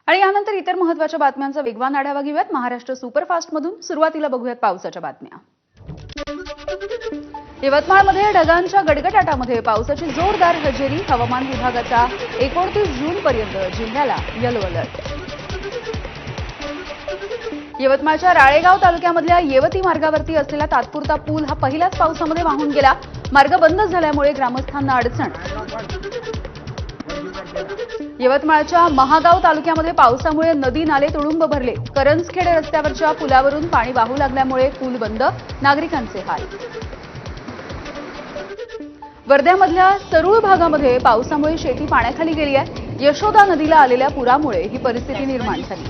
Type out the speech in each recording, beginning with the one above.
आणि यानंतर इतर महत्त्वाच्या बातम्यांचा वेगवान आढावा घेऊयात महाराष्ट्र सुपरफास्ट मधून। सुरुवातीला बघूयात पावसाच्या बातम्या। यवतमाळमध्ये ढगांच्या गडगडाटामध्ये पावसाची जोरदार हजेरी। हवामान विभागाचा 29 जून पर्यंत जिल्ह्याला येलो अलर्ट। यवतमाळच्या राळेगाव तालुक्यामधल्या येवती मार्गावरती असलेला तात्पुरता पूल हा पहिल्याच पावसामध्ये वाहून गेला। मार्ग बंद झाल्यामुळे ग्रामस्थांना अडचण। यवतमाळच्या महागाव तालुक्यामध्ये पावसामुळे नदी नाले तुडुंब भरले। करंजखेड रस्त्यावरच्या पुलावरून पाणी वाहू लागल्यामुळे पूल बंद, नागरिकांचे हाल। वर्ध्यामधल्या सरूळ भागामध्ये पावसामुळे शेती पाण्याखाली गेली आहे। यशोदा नदीला आलेल्या पुरामुळे ही परिस्थिती निर्माण झाली।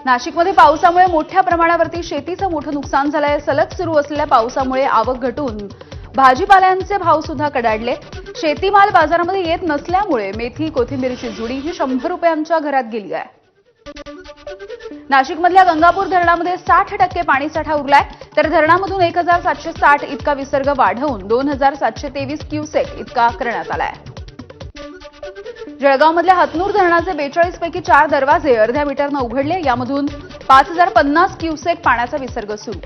नाशिकमध्ये पावसामुळे मोठ्या प्रमाणावरती शेतीचं मोठं नुकसान झालंय। सलग सुरू असलेल्या पावसामुळे आवक घटून भाजीपाल्यांचे भाव सुद्धा कडाडले। शेतीमाल बाजारामध्ये येत नसल्यामुळे मेथी कोथिंबीरची जुडी ही 100 रुपयांच्या घरात गेली आहे। नाशिकमधल्या गंगापूर धरणामध्ये 60% पाणीसाठा उरलाय, तर धरणामधून 1760 इतका विसर्ग वाढवून 2723 क्युसेक इतका करण्यात आलाय। जळगावमधल्या हतनूर धरणाचे 42 पैकी 4 दरवाजे अर्ध्या मीटरनं उघडले। यामधून 5050 क्युसेक पाण्याचा विसर्ग सुरू।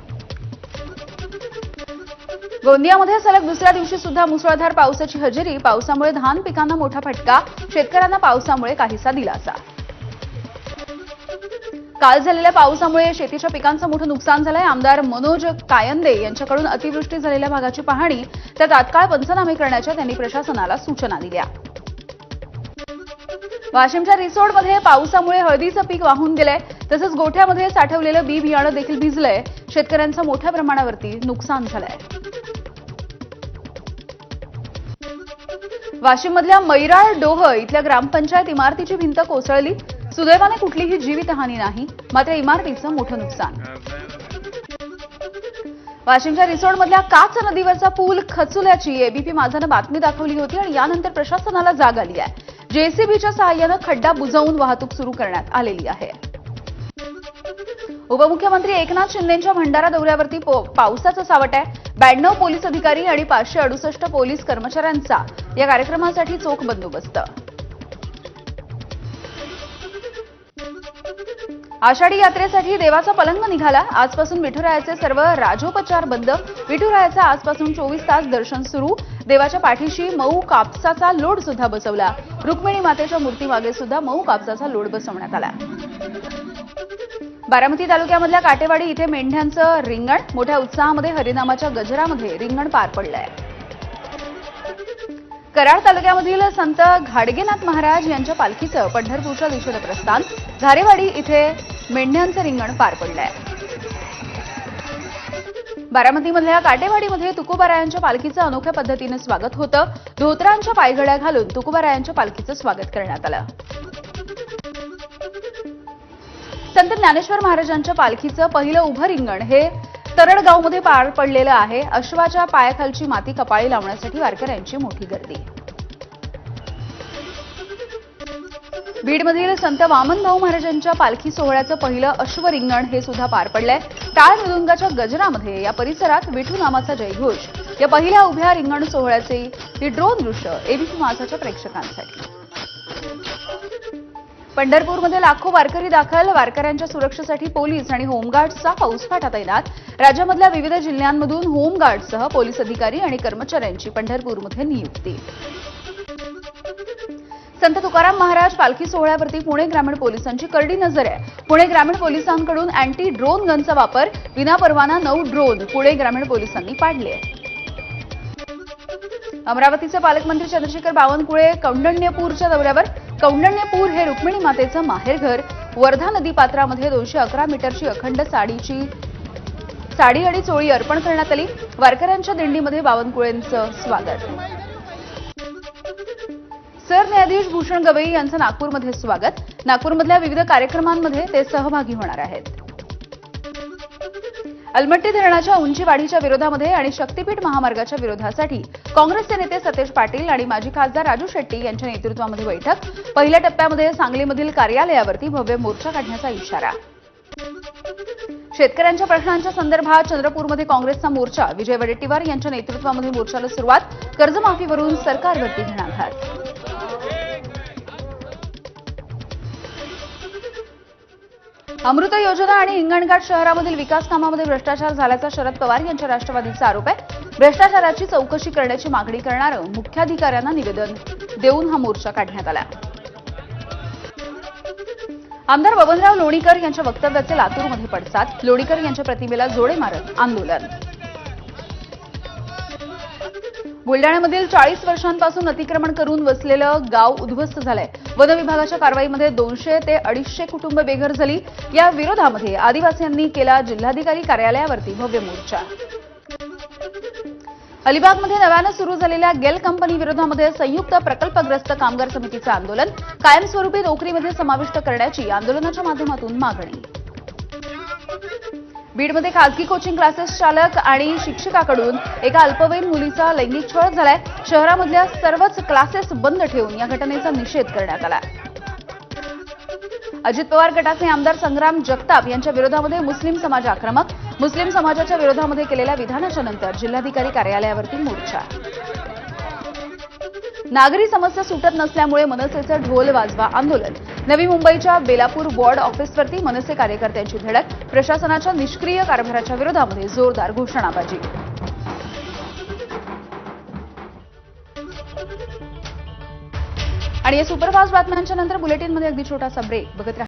गोंदियामध्ये सलग दुसऱ्या दिवशी सुद्धा मुसळधार पावसाची हजेरी। पावसामुळे धान पिकांना मोठा फटका, शेतकऱ्यांना पावसामुळे काहीसा दिलासा। काल झालेल्या पावसामुळे शेतीच्या पिकांचं मोठं नुकसान झालंय। आमदार मनोज कायंदे यांच्याकडून अतिवृष्टी झालेल्या भागाची पाहणी तर तात्काळ पंचनामे करण्याच्या त्यांनी प्रशासनाला सूचना दिल्या। वाशिमच्या रिसोडमध्ये पावसामुळे हळदीचं पीक वाहून गेलंय, तसंच गोठ्यामध्ये साठवलेलं बी बियाणं देखील भिजलंय। शेतकऱ्यांचं मोठ्या प्रमाणावरती नुकसान झालंय। वाशिममधल्या मैराळ डोह इथल्या ग्रामपंचायत इमारतीची भिंत कोसळली। सुदैवाने कुठलीही जीवितहानी नाही, मात्र इमारतीचं मोठं नुकसान। वाशिमच्या रिसोडमधल्या काच नदीवरचा पूल खचल्याची एबीपी माझानं बातमी दाखवली होती आणि यानंतर प्रशासनाला जाग आली आहे। जेसीबीच्या सहाय्यानं खड्डा बुजवून वाहतूक सुरू करण्यात आलेली आहे। उपमुख्यमंत्री एकनाथ शिंदेंच्या भंडारा दौऱ्यावरती पावसाचं सावट आहे। 92 पोलीस अधिकारी आणि 568 पोलीस कर्मचाऱ्यांचा या कार्यक्रमासाठी चोख बंदोबस्त। आषाढी यात्रेसाठी देवाचा पलंग निघाला। आजपासून विठुरायाचे सर्व राजोपचार बंद। विठुरायाचा आजपासून 24 तास दर्शन सुरू। देवाच्या पाठीशी मऊ कापसाचा लोड सुद्धा बसवला। रुक्मिणी मातेच्या मूर्तीमागे सुद्धा मऊ कापसाचा लोड बसवण्यात आला। बारामती तालुक्यामधल्या काटेवाडी इथे मेंढ्यांचं रिंगण। मोठ्या उत्साहामध्ये हरिनामाच्या गजरामध्ये रिंगण पार पडलंय। कराड तालुक्यामधील संत घाडगेनाथ महाराज यांच्या पालखीचं पंढरपूरच्या दिशेने प्रस्थान। धारेवाडी इथे मेंढ्यांचं रिंगण पार पडलंय। बारामतीमधल्या काटेवाडीमध्ये तुकोबारायांच्या पालखीचं अनोख्या पद्धतीने स्वागत होतं। धोतरांच्या पायघड्या घालून तुकोबारायांच्या पालखीचं स्वागत करण्यात आलं। संत ज्ञानेश्वर महाराजांच्या पालखीचं पहिलं उभं रिंगण हे तरडगावमध्ये पार पडलेलं आहे। अश्वाच्या पायाखालची माती कपाळी लावण्यासाठी वारकऱ्यांची मोठी गर्दी। बीडमधील संत वामनभाऊ महाराजांच्या पालखी सोहळ्याचं पहिलं अश्व रिंगण हे सुद्धा पार पडलंय। टाळ मृदुंगाच्या गजरामध्ये या परिसरात विठू नामाचा जयघोष। या पहिल्या उभ्या रिंगण सोहळ्याचे ही ड्रोन दृश्य एबीपी माझाच्या प्रेक्षकांसाठी। पंढरपूरमध्ये लाखो वारकरी दाखल। वारकऱ्यांच्या सुरक्षेसाठी पोलीस आणि होमगार्ड्सचा फौजफाटा तैनात। राज्यामधल्या विविध जिल्ह्यांमधून होमगार्ड्ससह पोलीस अधिकारी आणि कर्मचाऱ्यांची पंढरपूरमध्ये नियुक्ती। संत तुकाराम महाराज पालखी सोहळ्यावरती पुणे ग्रामीण पोलिसांची करडी नजर आहे। पुणे ग्रामीण पोलिसांकडून अँटी ड्रोन गनचा वापर। विनापरवाना 9 ड्रोन पुणे ग्रामीण पोलिसांनी पाडले। अमरावतीचे पालकमंत्री चंद्रशेखर बावनकुळे कौंडण्यपूरच्या दौऱ्यावर। कौंडण्यपूर हे रुक्मिणी मातेचं माहेरघर। वर्धा नदीपात्रामध्ये 211 मीटरची अखंड साडी आणि चोळी अर्पण करण्यात आली। वारकऱ्यांच्या दिंडीमध्ये बावनकुळेंचं स्वागत। सरन्यायाधीश भूषण गवई यांचं नागपूरमध्ये स्वागत। नागपूरमधल्या विविध कार्यक्रमांमध्ये ते सहभागी होणार आहेत। अलमट्टी धरणाच्या उंची वाढीच्या विरोधामध्ये आणि शक्तीपीठ महामार्गाच्या विरोधासाठी काँग्रेसचे नेते सतेज पाटील आणि माजी खासदार राजू शेट्टी यांच्या नेतृत्वामध्ये बैठक। पहिल्या टप्प्यामध्ये सांगलीमधील कार्यालयावरती भव्य मोर्चा काढण्याचा इशारा। शेतकऱ्यांच्या प्रश्नांच्या संदर्भात चंद्रपूरमध्ये काँग्रेसचा मोर्चा। विजय वडेट्टीवार यांच्या नेतृत्वामध्ये मोर्चाला सुरुवात। कर्जमाफीवरून सरकारवरती घणाघात। अमृत योजना आणि हिंगणघाट शहरामधील विकास कामामध्ये भ्रष्टाचार झाल्याचा शरद पवार यांच्या राष्ट्रवादीचा आरोप आहे. भ्रष्टाचाराची चौकशी करण्याची मागणी करणारं मुख्याधिकाऱ्यांना निवेदन देऊन हा मोर्चा काढण्यात आला. आमदार बबनराव लोणीकर यांच्या वक्तव्याचे लातूरमध्ये पडसाद. लोणीकर यांच्या प्रतिमेला जोडे मारत आंदोलन. बुलडाण्यामधील 40 वर्षांपासून अतिक्रमण करून वसलेलं गाव उद्ध्वस्त झालंय. वन विभागाच्या कारवाईमध्ये 200 ते 250 कुटुंब बेघर झाली. या विरोधामध्ये आदिवासींनी केला जिल्हाधिकारी कार्यालयावरती भव्य मोर्चा. अलिबागमध्ये नव्यानं सुरू झालेल्या गेल कंपनी विरोधामध्ये संयुक्त प्रकल्पग्रस्त कामगार समितीचं आंदोलन. कायमस्वरूपी नोकरीमध्ये समाविष्ट करण्याची आंदोलनाच्या माध्यमातून मागणी. बीडमध्ये खासगी कोचिंग क्लासेस चालक आणि शिक्षकाकडून एका अल्पवयीन मुलीचा लैंगिक छळ झालाय. शहरामधल्या सर्वच क्लासेस बंद ठेवून या घटनेचा निषेध करण्यात आला. अजित पवार गटाचे आमदार संग्राम जगताप यांच्या विरोधामध्ये मुस्लिम समाज आक्रमक. मुस्लिम समाजाच्या विरोधामध्ये केलेल्या विधानाच्या नंतर जिल्हाधिकारी कार्यालयावरती मोर्चा. नागरी समस्या सुटत नसल्यामुळे मनसेचं ढोल वाजवा आंदोलन. नवी मुंबईच्या बेलापूर वॉर्ड ऑफिसवरती मनसे कार्यकर्त्यांची धडक. प्रशासनाच्या निष्क्रिय कारभाराच्या विरोधामध्ये जोरदार घोषणाबाजी. आणि या सुपरफास्ट बातम्यांच्या नंतर बुलेटिनमध्ये अगदी छोटासा ब्रेक. बघत रहा.